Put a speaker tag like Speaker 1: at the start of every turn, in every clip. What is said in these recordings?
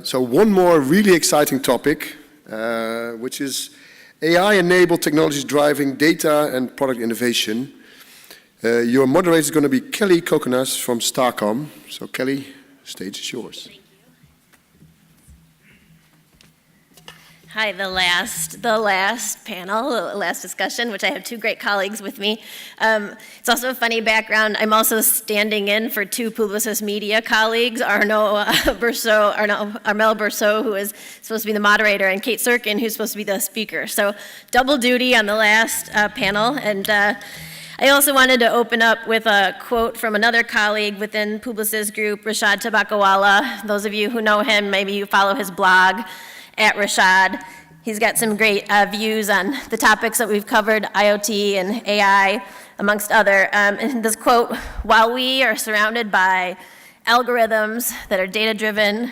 Speaker 1: So one more really exciting topic, which is AI-enabled technologies driving data and product innovation. Your moderator is going to be Kelly Kokonas from Starcom. So Kelly, stage is yours.
Speaker 2: Thank you. Hi, the last panel, the last discussion, which I have two great colleagues with me. It's also a funny background. I'm also standing in for two Publicis Media colleagues, Armel Berceau, who is supposed to be the moderator, and Kate Serkin, who's supposed to be the speaker. So double duty on the last panel. And I also wanted to open up with a quote from another colleague within Publicis Group, Rashad Tabakawala. Those of you who know him, maybe you follow his blog at Rashad. He's got some great views on the topics that we've covered, IoT and AI, amongst other. And this quote, while we are surrounded by algorithms that are data-driven,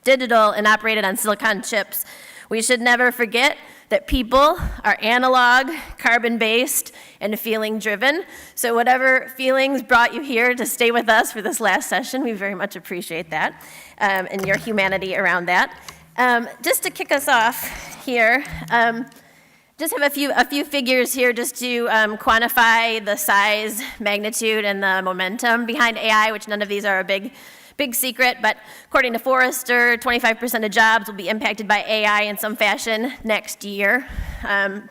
Speaker 2: digital, and operated on silicon chips, we should never forget that people are analog, carbon-based, and feeling-driven. So whatever feelings brought you here to stay with us for this last session, we very much appreciate that, and your humanity around that. Just to kick us off here, just have a few figures here just to quantify the size, magnitude, and the momentum behind AI, which none of these are a big secret, but according to Forrester, 25% of jobs will be impacted by AI in some fashion next year,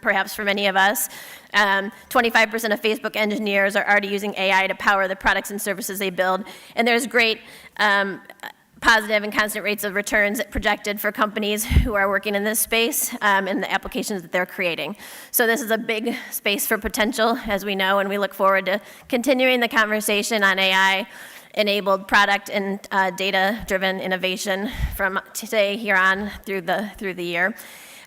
Speaker 2: perhaps for many of us. 25% of Facebook engineers are already using AI to power the products and services they build, and there's great positive and constant rates of returns projected for companies who are working in this space and the applications that they're creating. So this is a big space for potential, as we know, and we look forward to continuing the conversation on AI-enabled product and data-driven innovation from today here on through the year.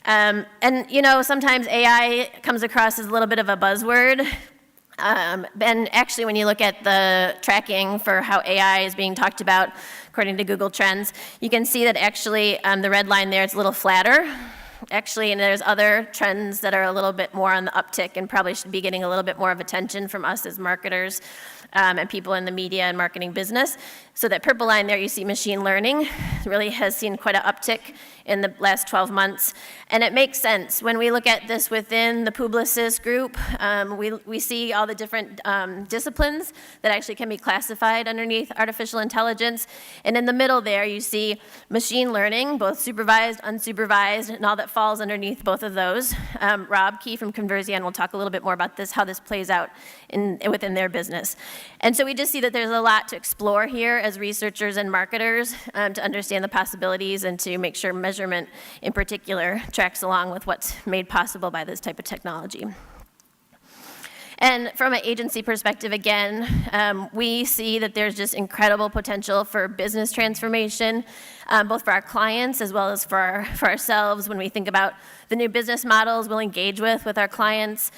Speaker 2: And you know, sometimes AI comes across as a little bit of a buzzword. And actually, when you look at the tracking for how AI is being talked about, according to Google Trends, you can see that actually the red line there is a little flatter. Actually, and there's other trends that are a little bit more on the uptick and probably should be getting a little bit more of attention from us as marketers and people in the media and marketing business. So that purple line there, you see machine learning really has seen quite an uptick in the last 12 months. And it makes sense. When we look at this within the Publicis Group, we see all the different disciplines that actually can be classified underneath artificial intelligence. And in the middle there, you see machine learning, both supervised, unsupervised, and all that falls underneath both of those. Rob Key from Conversion will talk a little bit more about this, how this plays out within their business. And so we just see that there's a lot to explore here as researchers and marketers to understand the possibilities and to make sure measurement in particular tracks along with what's made possible by this type of technology. And from an agency perspective, again, we see that there's just incredible potential for business transformation, both for our clients as well as for ourselves when we think about the new business models we'll engage with our clients,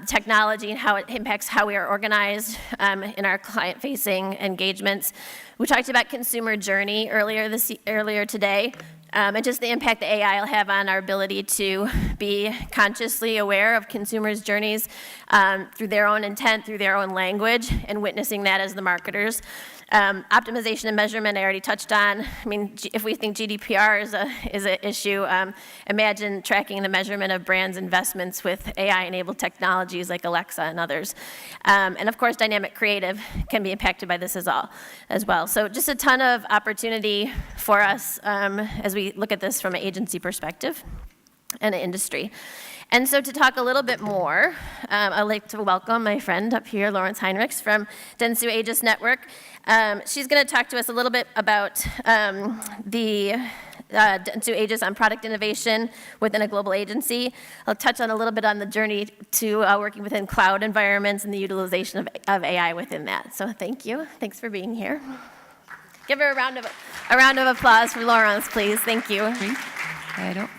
Speaker 2: technology and how it impacts how we are organized in our client-facing engagements. We talked about consumer journey earlier today. And just the impact that AI will have on our ability to be consciously aware of consumers' journeys through their own intent, through their own language, and witnessing that as the marketers. Optimization and measurement I already touched on. I mean, if we think GDPR is an issue, imagine tracking the measurement of brands' investments with AI-enabled technologies like Alexa and others. And of course, dynamic creative can be impacted by this as well. So just a ton of opportunity for us as we look at this from an agency perspective and an industry. And so to talk a little bit more, I'd like to welcome my friend up here, Lawrence Heinrichs from Dentsu Aegis Network. She's going to talk to us a little bit about the Dentsu Aegis on product innovation within a global agency. I'll touch on a little bit on the journey to working within cloud environments and the utilization of AI within that. So thank you. Thanks for being here. Give her a round of applause for Lawrence, please. Thank you.
Speaker 3: I don't